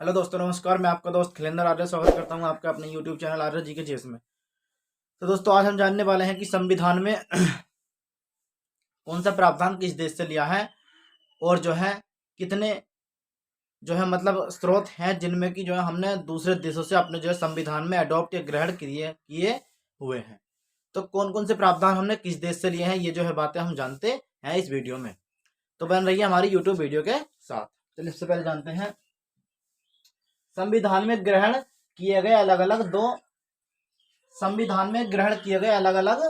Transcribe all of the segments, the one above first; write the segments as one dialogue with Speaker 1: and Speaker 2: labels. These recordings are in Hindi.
Speaker 1: हेलो दोस्तों, नमस्कार। मैं आपका दोस्त खिलेंद्र आर्य स्वागत करता हूं आपका अपने यूट्यूब चैनल आर्य जी के जेस में। तो दोस्तों, आज हम जानने वाले हैं कि संविधान में कौन सा प्रावधान किस देश से लिया है और जो है कितने मतलब स्रोत हैं जिनमें कि हमने दूसरे देशों से अपने संविधान में अडॉप्ट या ग्रहण किए हुए हैं। तो कौन कौन से प्रावधान हमने किस देश से लिए हैं, ये बातें हम जानते हैं इस वीडियो में। तो बन रही है हमारी यूट्यूब वीडियो के साथ। चलिए सबसे पहले जानते हैं संविधान में ग्रहण किए गए अलग अलग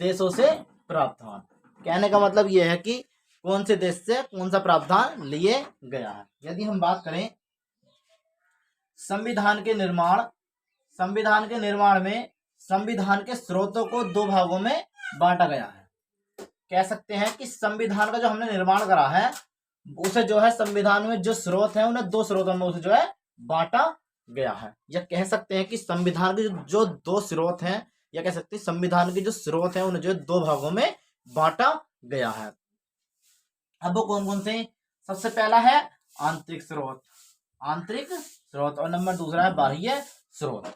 Speaker 1: देशों से प्रावधान। कहने का मतलब यह है कि कौन से देश से कौन सा प्रावधान लिए गया है। यदि हम बात करें संविधान के निर्माण में संविधान के स्रोतों को दो भागों में बांटा गया है। कह सकते हैं कि संविधान का जो हमने निर्माण करा है उसे संविधान में जो स्रोत है उन्हें दो स्रोतों में उसे बांटा गया है। या कह सकते हैं कि संविधान के जो दो स्रोत हैं, या कह सकते हैं संविधान के जो स्रोत हैं उन्हें दो भागों में बांटा गया है। अब वो कौन कौन से? सबसे पहला है आंतरिक स्रोत और नंबर दूसरा है बाह्य स्रोत।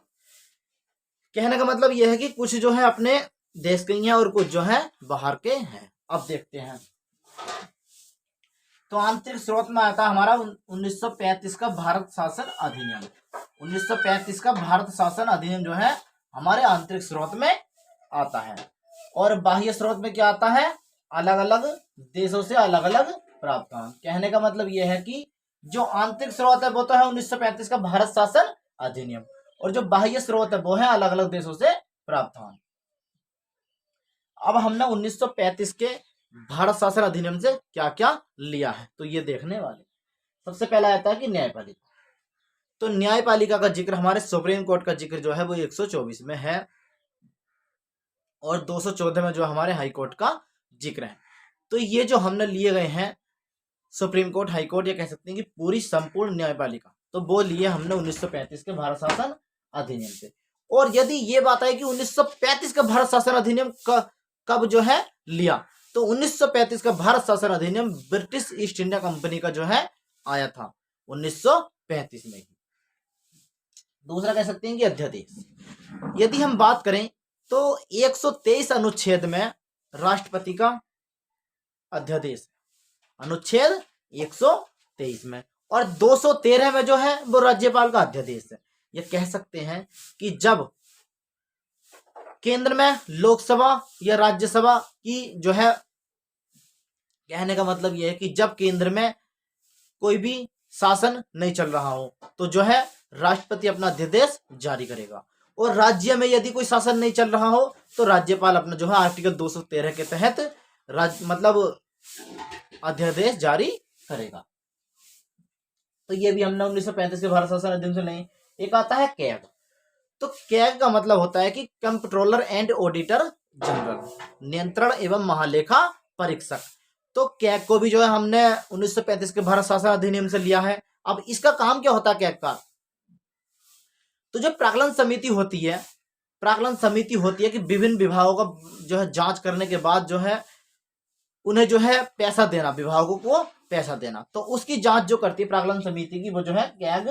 Speaker 1: कहने का मतलब यह है कि कुछ अपने देश के हैं और कुछ बाहर के हैं। अब देखते हैं। तो आंतरिक स्रोत में आता है हमारा 1935 का भारत शासन अधिनियम। 1935 का भारत शासन अधिनियम हमारे आंतरिक स्रोत में आता है। और बाह्य स्रोत में क्या आता है? अलग अलग देशों से अलग अलग प्रावधान। कहने का मतलब यह है कि जो आंतरिक स्रोत है वो तो है 1935 का भारत शासन अधिनियम, और जो बाह्य स्रोत है वो है अलग अलग देशों से प्रावधान। अब हमने 1935 के भारत शासन अधिनियम से क्या क्या लिया है तो ये देखने वाले। सबसे पहला आता है कि न्यायपालिका। तो न्यायपालिका का जिक्र हमारे सुप्रीम कोर्ट का जिक्र वो 124 में है, और 214 में हमारे हाई कोर्ट का जिक्र है। तो ये जो हमने लिए गए हैं सुप्रीम कोर्ट, हाई कोर्ट, या कह सकते हैं कि पूरी संपूर्ण न्यायपालिका, तो वो लिए हमने 1935 के भारत शासन अधिनियम से। और यदि ये बात है कि 1935 का भारत शासन अधिनियम कब लिया, तो 1935 का भारत शासन अधिनियम ब्रिटिश ईस्ट इंडिया कंपनी का आया था 1935 में ही। दूसरा कह सकते हैं कि अध्यादेश। यदि हम बात करें तो 123 अनुच्छेद में राष्ट्रपति का अध्यादेश, अनुच्छेद 123 में, और 213 में वो राज्यपाल का अध्यादेश है। ये कह सकते हैं कि जब केंद्र में लोकसभा या राज्यसभा की कहने का मतलब यह है कि जब केंद्र में कोई भी शासन नहीं चल रहा हो तो राष्ट्रपति अपना अध्यादेश जारी करेगा, और राज्य में यदि कोई शासन नहीं चल रहा हो तो राज्यपाल अपना आर्टिकल 213 के तहत अध्यादेश जारी करेगा। तो ये भी हमने 1935 के भारत शासन अधिनियम से नहीं। एक आता है कैग। तो कैग का मतलब होता है कि कंट्रोलर एंड ऑडिटर जनरल, नियंत्रण एवं महालेखा परीक्षक। तो कैग को भी हमने 1935 के भारत शासन अधिनियम से लिया है। अब इसका काम क्या होता है कैग का? तो जो प्राक्कलन समिति होती है कि विभिन्न विभागों का जांच करने के बाद उन्हें पैसा देना, विभागों को पैसा देना, तो उसकी जांच जो करती है प्राक्कलन समिति की, वो कैग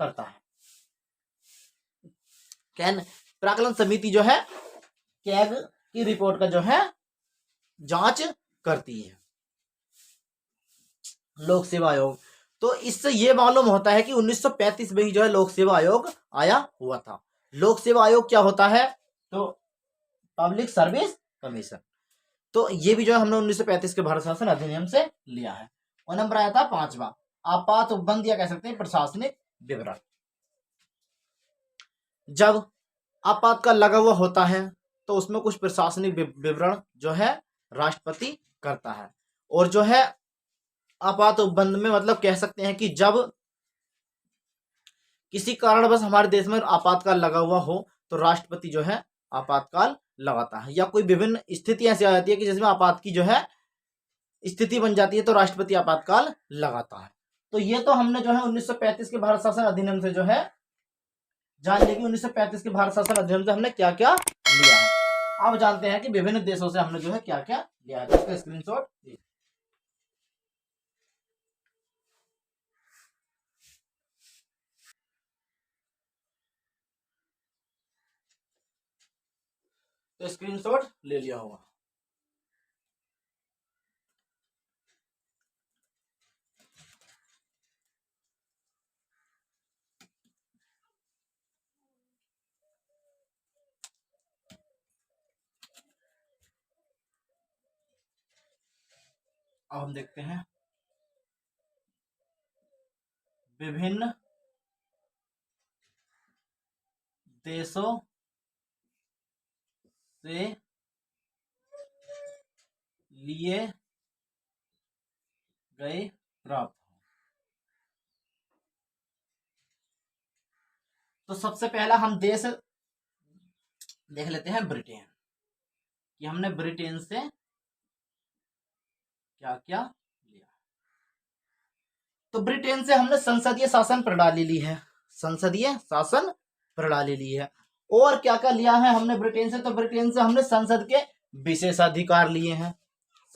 Speaker 1: करता है। प्राक्कलन समिति कैग की रिपोर्ट का जांच करती है। लोक सेवा आयोग। तो इससे ये मालूम होता है कि 1935 में ही लोक सेवा आयोग आया हुआ था। लोक सेवा आयोग क्या होता है? तो पब्लिक सर्विस कमीशन। तो ये भी हमने 1935 के भारत शासन अधिनियम से लिया है। और नंबर आया था 5वां, आपात उपबंध, या कह सकते हैं प्रशासनिक विवरण। जब आपातकाल लगा हुआ होता है तो उसमें कुछ प्रशासनिक विवरण राष्ट्रपति करता है। और आपात उपबंध में मतलब कह सकते हैं कि जब किसी कारणवश हमारे देश में आपातकाल लगा हुआ हो तो राष्ट्रपति आपातकाल लगाता है, या कोई विभिन्न स्थिति ऐसी आ जाती है कि जिसमें आपात की स्थिति बन जाती है तो राष्ट्रपति आपातकाल लगाता है। तो ये तो हमने 1935 के भारत शासन अधिनियम से जान लिया कि 1935 के भारत शासन अधिनियम से हमने क्या क्या लिया है। अब जानते हैं कि विभिन्न देशों से हमने क्या क्या लिया है। तो इसका स्क्रीनशॉट। तो स्क्रीनशॉट ले लिया होगा। अब हम देखते हैं विभिन्न देशों से लिए गए प्राप्त। तो सबसे पहला हम देश देख लेते हैं ब्रिटेन, कि हमने ब्रिटेन से क्या क्या लिया। तो ब्रिटेन से हमने संसदीय शासन प्रणाली ली है, संसदीय शासन प्रणाली ली है। और क्या क्या लिया है हमने ब्रिटेन से? तो ब्रिटेन से हमने संसद के विशेषाधिकार लिए हैं,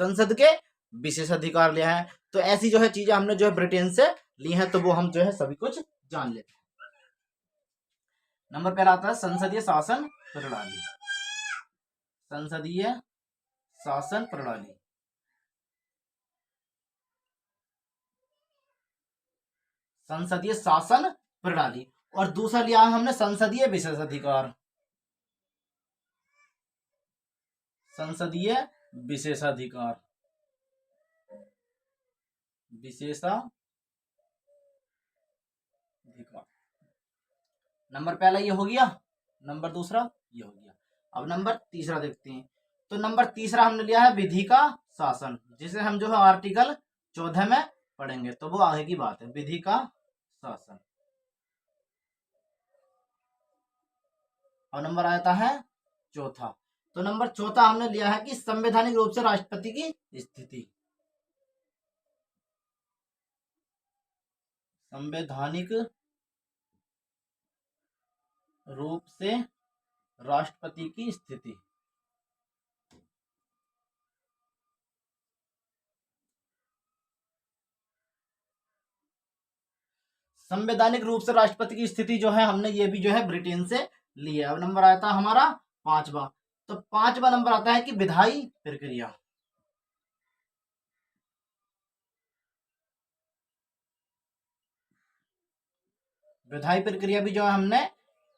Speaker 1: संसद के विशेषाधिकार लिया है। तो ऐसी जो है चीजें हमने जो है ब्रिटेन से ली हैं, तो वो हम जो है सभी कुछ जान लेते हैं। नंबर पहला आता है संसदीय शासन प्रणाली। संसदीय शासन प्रणाली, संसदीय शासन प्रणाली। और दूसरा लिया है हमने संसदीय विशेषाधिकार, संसदीय विशेषाधिकार, विशेषाधिकार। नंबर पहला ये हो गया, नंबर दूसरा ये हो गया। अब नंबर तीसरा देखते हैं। तो नंबर तीसरा हमने लिया है विधि का शासन, जिसे हम जो है आर्टिकल 14 में पढ़ेंगे, तो वो आगे की बात है, विधि का शासन। और नंबर आता है चौथा। तो नंबर चौथा हमने लिया है कि संवैधानिक रूप से राष्ट्रपति की स्थिति, संवैधानिक रूप से राष्ट्रपति की स्थिति। संवैधानिक रूप से राष्ट्रपति की स्थिति जो है हमने ये भी जो है ब्रिटेन से ली है। अब नंबर आता है हमारा पांचवा। तो पांचवा नंबर आता है कि विधायी प्रक्रिया, विधायी प्रक्रिया भी जो है हमने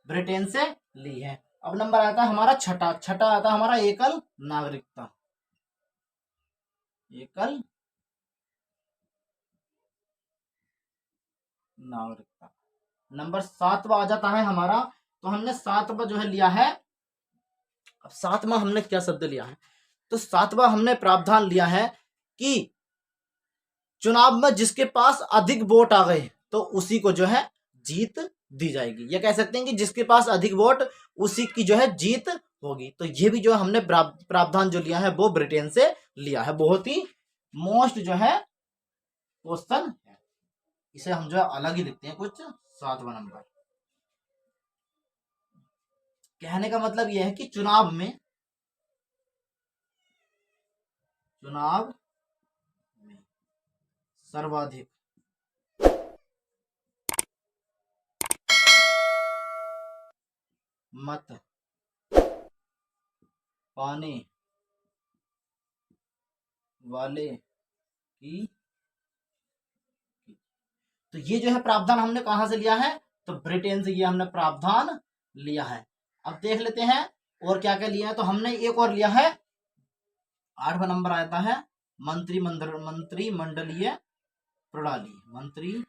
Speaker 1: ब्रिटेन से ली है। अब नंबर आता है हमारा छठा। छठा आता है हमारा एकल नागरिकता, एकल नागरिकता। नंबर सातवां आ जाता है हमारा। तो हमने सातवां जो है लिया है। अब सातवां हमने क्या शब्द लिया है? तो सातवां हमने प्रावधान लिया है कि चुनाव में जिसके पास अधिक वोट आ गए तो उसी को जो है जीत दी जाएगी, या कह सकते हैं कि जिसके पास अधिक वोट उसी की जो है जीत होगी। तो ये भी जो हमने प्रावधान जो लिया है वो ब्रिटेन से लिया है। बहुत ही मोस्ट जो है क्वेश्चन है, इसे हम जो है अलग ही लिखते हैं कुछ। सातवां नंबर, कहने का मतलब यह है कि चुनाव में सर्वाधिक मत पाने वाले की। तो ये जो है प्रावधान हमने कहां से लिया है? तो ब्रिटेन से ये हमने प्रावधान लिया है। अब देख लेते हैं और क्या क्या लिया है। तो हमने एक और लिया है, 8वां नंबर आता है मंत्रिमंडलीय प्रणाली, मंत्रिमंडलीय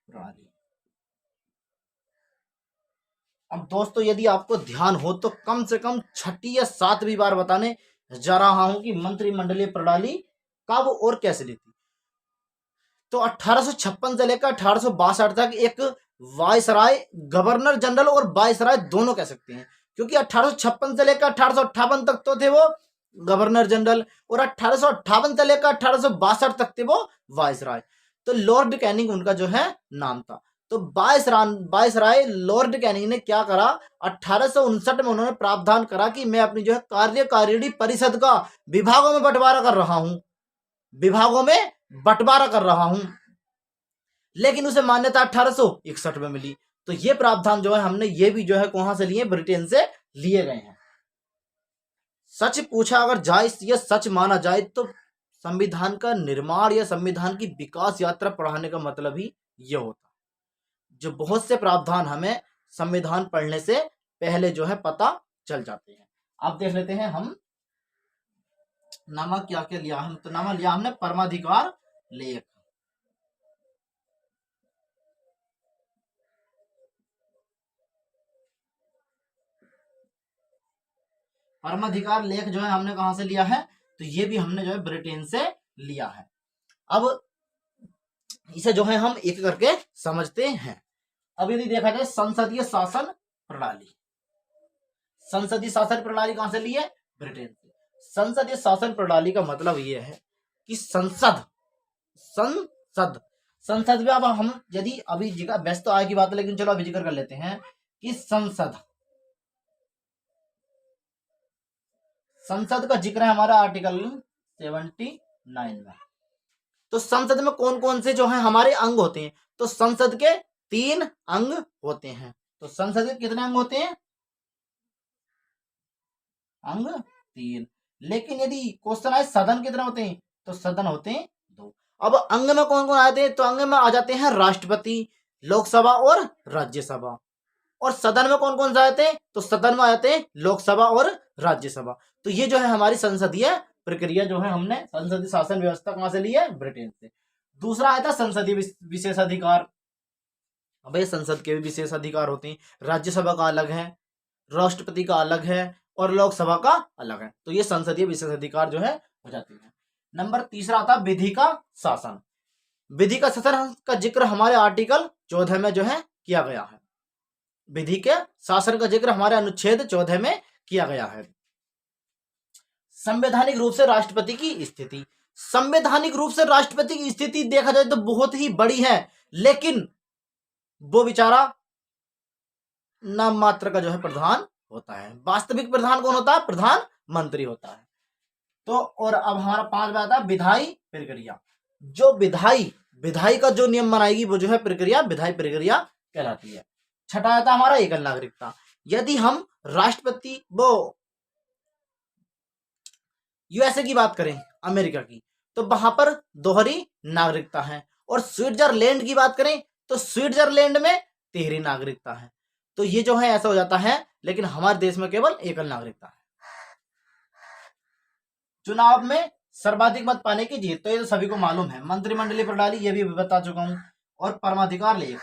Speaker 1: प्रणाली। अब दोस्तों यदि आपको ध्यान हो तो कम से कम 6ठी या 7वीं बार बताने जा रहा हूं कि मंत्रिमंडलीय प्रणाली कब और कैसे ली थी। तो 1856 से लेकर 1862 तक एक वायसराय, गवर्नर जनरल और वायसराय दोनों कह सकते हैं, क्योंकि 1856 से लेकर 1858 तक तो थे वो गवर्नर जनरल, और 1858 से लेकर 1862 तक थे वो वायसराय। तो लॉर्ड कैनिंग उनका जो है नाम था। तो वायसराय लॉर्ड कैनिंग ने क्या करा, 1859 में उन्होंने प्रावधान करा कि मैं अपनी जो है कार्यकारिणी परिषद का विभागों में बंटवारा कर रहा हूं, विभागों में बंटवारा कर रहा हूं। लेकिन उसे मान्यता 1861 में मिली। तो ये प्रावधान जो है हमने ये भी जो है कहां से लिए, ब्रिटेन से लिए गए हैं। सच पूछा अगर जाए या सच माना जाए तो संविधान का निर्माण या संविधान की विकास यात्रा पढ़ाने का मतलब ही ये होता है। जो बहुत से प्रावधान हमें संविधान पढ़ने से पहले जो है पता चल जाते हैं। अब देख लेते हैं हम नामा क्या क्या लिया। हम तो नामा लिया हमने परमाधिकार लेख। परमाधिकार लेख जो है हमने कहां से लिया है, तो ये भी हमने जो है ब्रिटेन से लिया है। अब इसे जो है हम एक करके समझते हैं। अब यदि देखा जाए संसदीय शासन प्रणाली, संसदीय शासन प्रणाली कहां से ली है, ब्रिटेन से। संसदीय शासन प्रणाली का मतलब यह है कि संसद संसद संसद में अब हम यदि अभी व्यस्त तो आय की बात है, लेकिन चलो अभी जिक्र कर लेते हैं कि संसद का जिक्र है हमारा आर्टिकल 79 में। तो संसद में कौन कौन से जो है हमारे अंग होते हैं, तो संसद के 3 अंग होते हैं। तो संसद के कितने अंग होते हैं, अंग 3। लेकिन यदि क्वेश्चन आए सदन कितने होते हैं, तो सदन होते हैं 2। अब अंग में कौन कौन आते हैं, तो अंग में आ जाते हैं राष्ट्रपति, लोकसभा और राज्यसभा। और सदन में कौन कौन से आते हैं, तो सदन में आते हैं लोकसभा और राज्यसभा। तो ये जो है हमारी संसदीय प्रक्रिया जो है हमने संसदीय शासन व्यवस्था कहां से ली है, ब्रिटेन से। दूसरा आया था संसदीय विशेषाधिकार। अब ये संसद के भी विशेष अधिकार होते हैं, राज्यसभा का अलग है, राष्ट्रपति का अलग है और लोकसभा का अलग है। तो ये संसदीय विशेष अधिकार जो है हो जाती है। नंबर तीसरा आता विधि का शासन। विधि का शासन का जिक्र हमारे आर्टिकल 14 में जो है किया गया है। विधि के शासन का जिक्र हमारे अनुच्छेद 14 में किया गया है। संवैधानिक रूप से राष्ट्रपति की स्थिति, संवैधानिक रूप से राष्ट्रपति की स्थिति देखा जाए तो बहुत ही बड़ी है, लेकिन वो बेचारा नाम मात्र का जो है प्रधान होता है। वास्तविक प्रधान कौन होता है, प्रधानमंत्री होता है। तो और अब हमारा 5वां आता है विधायी प्रक्रिया। जो विधायी का जो नियम बनाएगी वो जो है प्रक्रिया विधायी प्रक्रिया कहलाती है। छठा आता हमारा एकल नागरिकता। यदि हम राष्ट्रपति वो यूएसए की बात करें, अमेरिका की, तो वहां पर दोहरी नागरिकता है। और स्विट्जरलैंड की बात करें तो स्विट्जरलैंड में तिहरी नागरिकता है। तो ये जो है ऐसा हो जाता है, लेकिन हमारे देश में केवल एकल नागरिकता है। चुनाव में सर्वाधिक मत पाने की जीत, तो ये तो सभी को मालूम है। मंत्रिमंडलीय प्रणाली ये भी बता चुका हूं। और परमाधिकार लेख,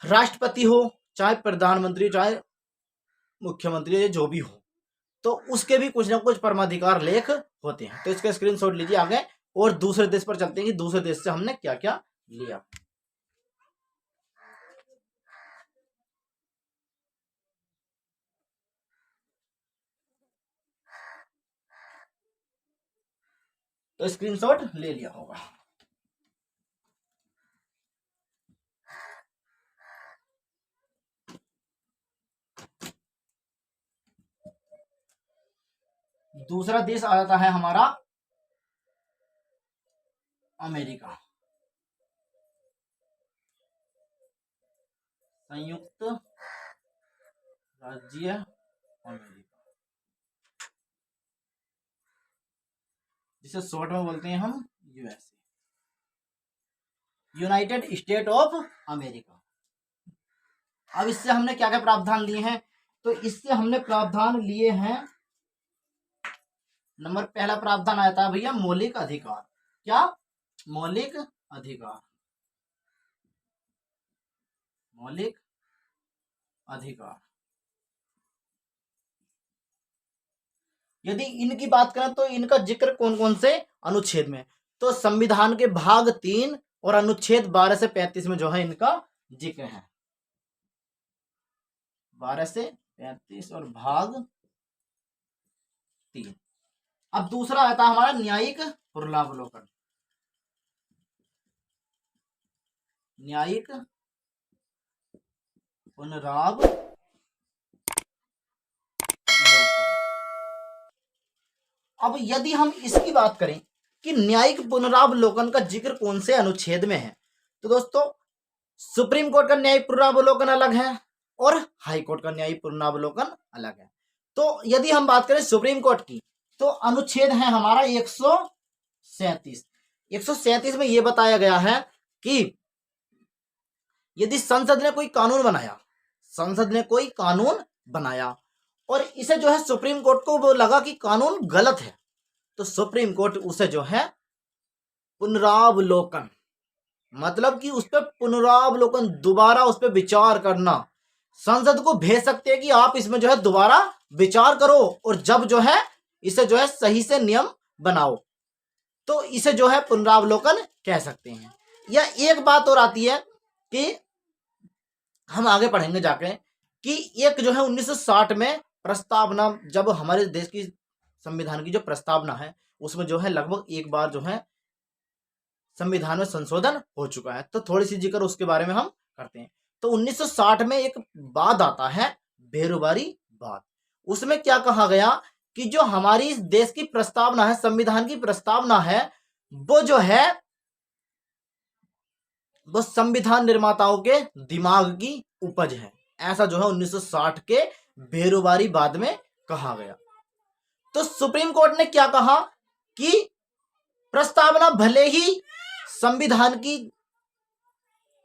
Speaker 1: राष्ट्रपति हो चाहे प्रधानमंत्री चाहे मुख्यमंत्री जो भी हो, तो उसके भी कुछ ना कुछ परमाधिकार लेख होते हैं। तो इसका स्क्रीनशॉट लीजिए आगे। और दूसरे देश पर चलते हैं कि दूसरे देश से हमने क्या क्या लिया। तो स्क्रीनशॉट ले लिया होगा। दूसरा देश आ जाता है हमारा अमेरिका, संयुक्त राज्य अमेरिका, जिसे शॉर्ट में बोलते हैं हम USA, United state of America. अब इससे हमने क्या क्या प्रावधान लिए हैं, तो इससे हमने प्रावधान लिए हैं। नंबर पहला प्रावधान आया था भैया मौलिक अधिकार। क्या, मौलिक अधिकार, मौलिक अधिकार। यदि इनकी बात करें तो इनका जिक्र कौन कौन से अनुच्छेद में, तो संविधान के भाग 3 और अनुच्छेद 12 से 35 में जो है इनका जिक्र है। 12 से 35 और भाग 3। अब दूसरा आता है हमारा न्यायिक पुनरावलोकन। न्यायिक पुनरावलोकन। अब यदि हम इसकी बात करें कि न्यायिक पुनरावलोकन का जिक्र कौन से अनुच्छेद में है, तो दोस्तों सुप्रीम कोर्ट का न्यायिक पुनरावलोकन अलग है और हाई कोर्ट का न्यायिक पुनरावलोकन अलग है। तो यदि हम बात करें सुप्रीम कोर्ट की, तो अनुच्छेद है हमारा 137। 137 में यह बताया गया है कि यदि संसद ने कोई कानून बनाया, संसद ने कोई कानून बनाया और इसे जो है सुप्रीम कोर्ट को वो लगा कि कानून गलत है, तो सुप्रीम कोर्ट उसे जो है पुनरावलोकन, मतलब कि उस पर पुनरावलोकन, दोबारा उस पर विचार करना, संसद को भेज सकते हैं कि आप इसमें जो है दोबारा विचार करो और जब जो है इसे जो है सही से नियम बनाओ, तो इसे जो है पुनरावलोकन कह सकते हैं। या एक बात और आती है कि हम आगे पढ़ेंगे जाके कि एक जो है 1960 में प्रस्तावना, जब हमारे देश की संविधान की जो प्रस्तावना है उसमें जो है लगभग एक बार जो है संविधान में संशोधन हो चुका है, तो थोड़ी सी जिक्र उसके बारे में हम करते हैं। तो 1960 में एक बाद आता है बेरोबारी बाद। उसमें क्या कहा गया कि जो हमारी देश की प्रस्तावना है, संविधान की प्रस्तावना है, वो जो है वो संविधान निर्माताओं के दिमाग की उपज है, ऐसा जो है 1960 के बेरोबारी बाद में कहा गया। तो सुप्रीम कोर्ट ने क्या कहा कि प्रस्तावना भले ही संविधान की,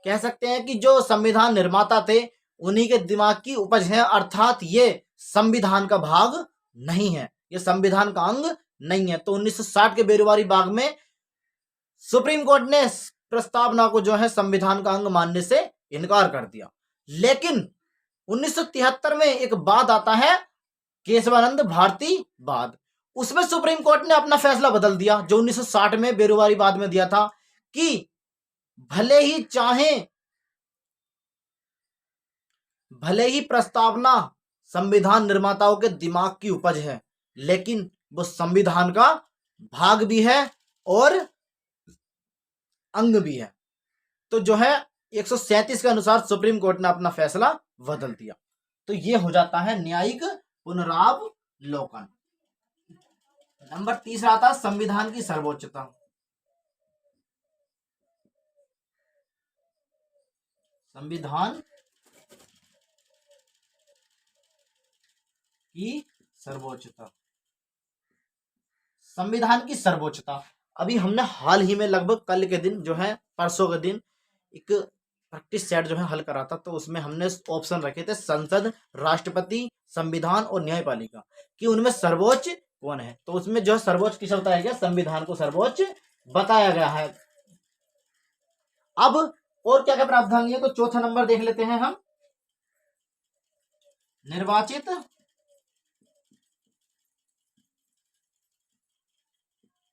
Speaker 1: कह सकते हैं कि जो संविधान निर्माता थे उन्हीं के दिमाग की उपज है, अर्थात ये संविधान का भाग नहीं है, ये संविधान का अंग नहीं है। तो 1960 के बेरोबारी बाग में सुप्रीम कोर्ट ने प्रस्तावना को जो है संविधान का अंग मानने से इनकार कर दिया। लेकिन 1973 में एक बाद आता है केशवानंद भारती बाद। उसमें सुप्रीम कोर्ट ने अपना फैसला बदल दिया, जो 1960 में बेरोबारी बाद में दिया था कि भले ही प्रस्तावना संविधान निर्माताओं के दिमाग की उपज है, लेकिन वो संविधान का भाग भी है और अंग भी है। तो जो है 137 के अनुसार सुप्रीम कोर्ट ने अपना फैसला बदल दिया। तो ये हो जाता है न्यायिक पुनरावलोकन। नंबर तीसरा आता है संविधान की सर्वोच्चता। संविधान की सर्वोच्चता, संविधान की सर्वोच्चता। अभी हमने हाल ही में लगभग कल के दिन जो है, परसों के दिन एक प्रैक्टिस सेट जो है हल करा था, तो उसमें हमने ऑप्शन रखे थे संसद, राष्ट्रपति, संविधान और न्यायपालिका, कि उनमें सर्वोच्च कौन है। तो उसमें जो सर्वोच्च किस बताया गया, संविधान को सर्वोच्च बताया गया है। अब और क्या क्या प्रावधान है, तो चौथा नंबर देख लेते हैं हम, निर्वाचित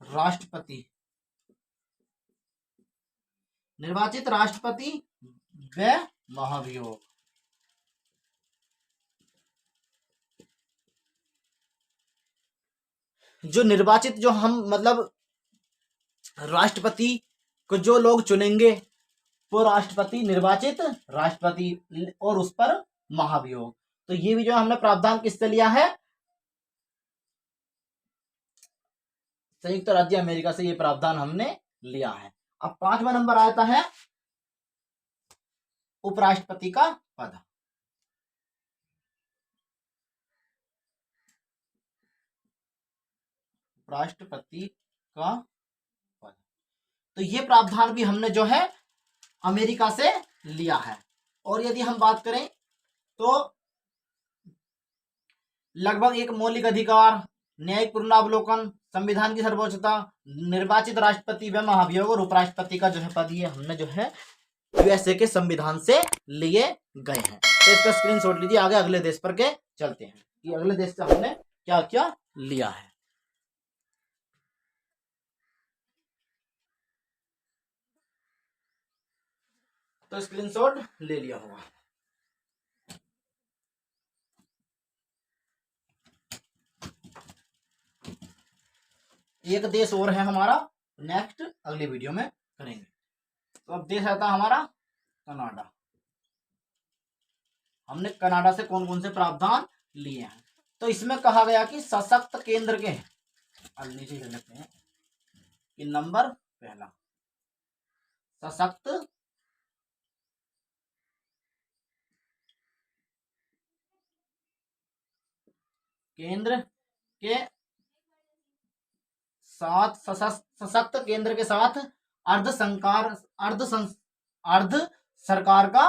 Speaker 1: राष्ट्रपति, निर्वाचित राष्ट्रपति व महाभियोग। जो निर्वाचित, जो हम मतलब राष्ट्रपति को जो लोग चुनेंगे वो राष्ट्रपति, निर्वाचित राष्ट्रपति, और उस पर महाभियोग। तो ये भी जो हमने प्रावधान किससे लिया है, संयुक्त राज्य अमेरिका से ये प्रावधान हमने लिया है। अब पांचवा नंबर आता है उपराष्ट्रपति का पद। राष्ट्रपति का पद, तो ये प्रावधान भी हमने जो है अमेरिका से लिया है। और यदि हम बात करें तो लगभग एक मौलिक अधिकार, न्यायिक पुनरावलोकन, संविधान की सर्वोच्चता, निर्वाचित राष्ट्रपति व महाभियोग और उपराष्ट्रपति का जो है पद, ये हमने जो है यूएसए के संविधान से लिए गए हैं। तो इसका स्क्रीनशॉट लीजिए। आगे अगले देश पर के चलते हैं कि अगले देश से हमने क्या क्या लिया है। तो स्क्रीनशॉट ले लिया होगा। एक देश और है हमारा, नेक्स्ट अगली वीडियो में करेंगे। तो अब देश आता हमारा कनाडा। हमने कनाडा से कौन कौन से प्रावधान लिए हैं, तो इसमें कहा गया कि सशक्त केंद्र के, नीचे ले लेते हैं कि नंबर पहला, सशक्त केंद्र के साथ सशक्त केंद्र के साथ अर्ध सरकार का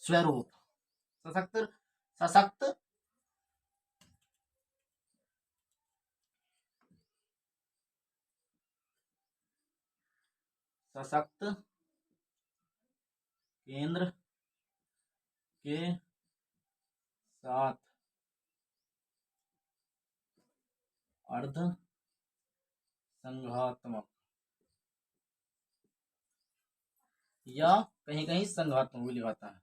Speaker 1: स्वरूप। सशक्त सशक्त सशक्त केंद्र के साथ अर्ध संघात्मक या कहीं कहीं संघात्मक भी लिखाता है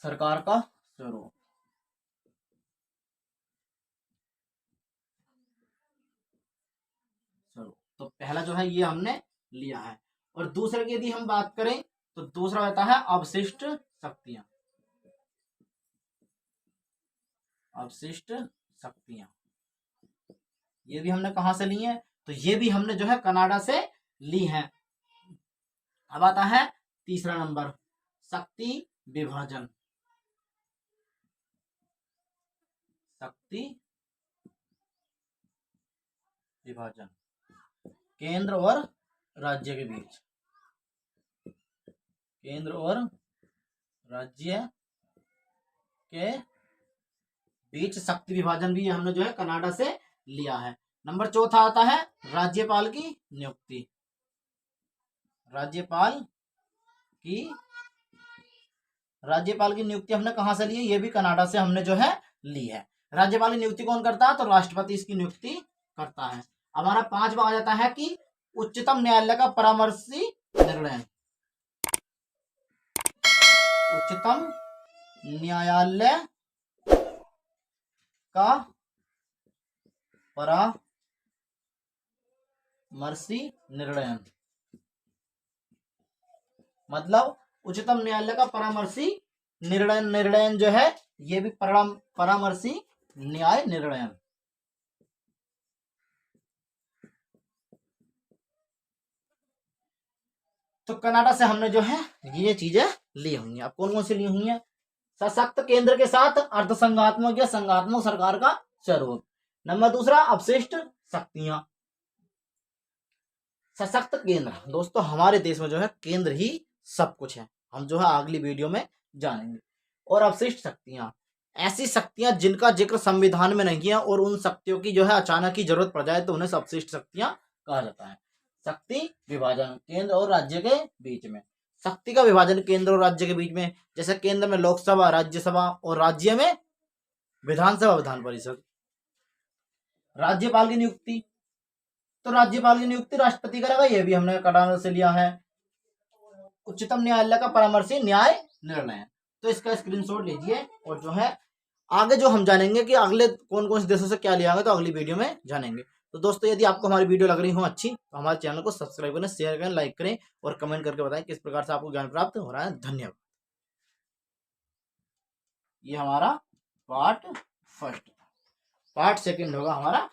Speaker 1: सरकार का स्वरूप। तो पहला जो है ये हमने लिया है। और दूसरे की यदि हम बात करें तो दूसरा होता है अवशिष्ट शक्तियां। अवशिष्ट शक्तियां ये भी हमने कहां से ली है, तो ये भी हमने जो है कनाडा से ली है। अब आता है तीसरा नंबर, शक्ति विभाजन। शक्ति विभाजन केंद्र और राज्य के बीच। केंद्र और राज्य के बीच शक्ति विभाजन भी हमने जो है कनाडा से लिया है। नंबर चौथा आता है राज्यपाल की नियुक्ति। राज्यपाल की नियुक्ति हमने कहां से ली है, ये भी कनाडा से हमने जो है ली है। राज्यपाल की नियुक्ति कौन करता है, तो राष्ट्रपति इसकी नियुक्ति करता है। हमारा पांचवा आ जाता है कि उच्चतम न्यायालय का परामर्शी निर्णय। उच्चतम न्यायालय का परामर्शी निर्णय, मतलब उच्चतम न्यायालय का परामर्शी निर्णय जो है ये भी परामर्शी न्याय निर्णय। तो कनाडा से हमने जो है ये चीजें ली हुई हैं। अब कौन कौन सी ली हुई हैं, सशक्त केंद्र के साथ अर्धसंघात्मक या संघात्मक सरकार का स्वरूप। नंबर दूसरा अवशिष्ट शक्तियां। सशक्त केंद्र, दोस्तों हमारे देश में जो है केंद्र ही सब कुछ है, हम जो है अगली वीडियो में जानेंगे। और अवशिष्ट शक्तियां, ऐसी शक्तियां जिनका जिक्र संविधान में नहीं है और उन शक्तियों की जो है अचानक ही जरूरत पड़ जाए तो उन्हें अवशिष्ट शक्तियां कहा जाता है। शक्ति विभाजन केंद्र और राज्य के बीच में। शक्ति का विभाजन केंद्र और राज्य के बीच में, जैसे केंद्र में लोकसभा, राज्यसभा और राज्य में विधानसभा, विधान परिषद। राज्यपाल की नियुक्ति, तो राज्यपाल की नियुक्ति राष्ट्रपति करेगा, यह भी हमने कनाडा से लिया है। उच्चतम न्यायालय का परामर्शी न्याय निर्णय, तो इसका स्क्रीनशॉट लीजिए। और जो है आगे जो हम जानेंगे कि अगले कौन कौन से देशों से क्या लिया गया, तो अगली वीडियो में जानेंगे। तो दोस्तों यदि आपको हमारी वीडियो लग रही हो अच्छी तो हमारे चैनल को सब्सक्राइब करें, शेयर करें, लाइक करें और कमेंट करके बताएं किस प्रकार से आपको ज्ञान प्राप्त हो रहा है। धन्यवाद। ये हमारा पार्ट फर्स्ट, पार्ट सेकंड होगा हमारा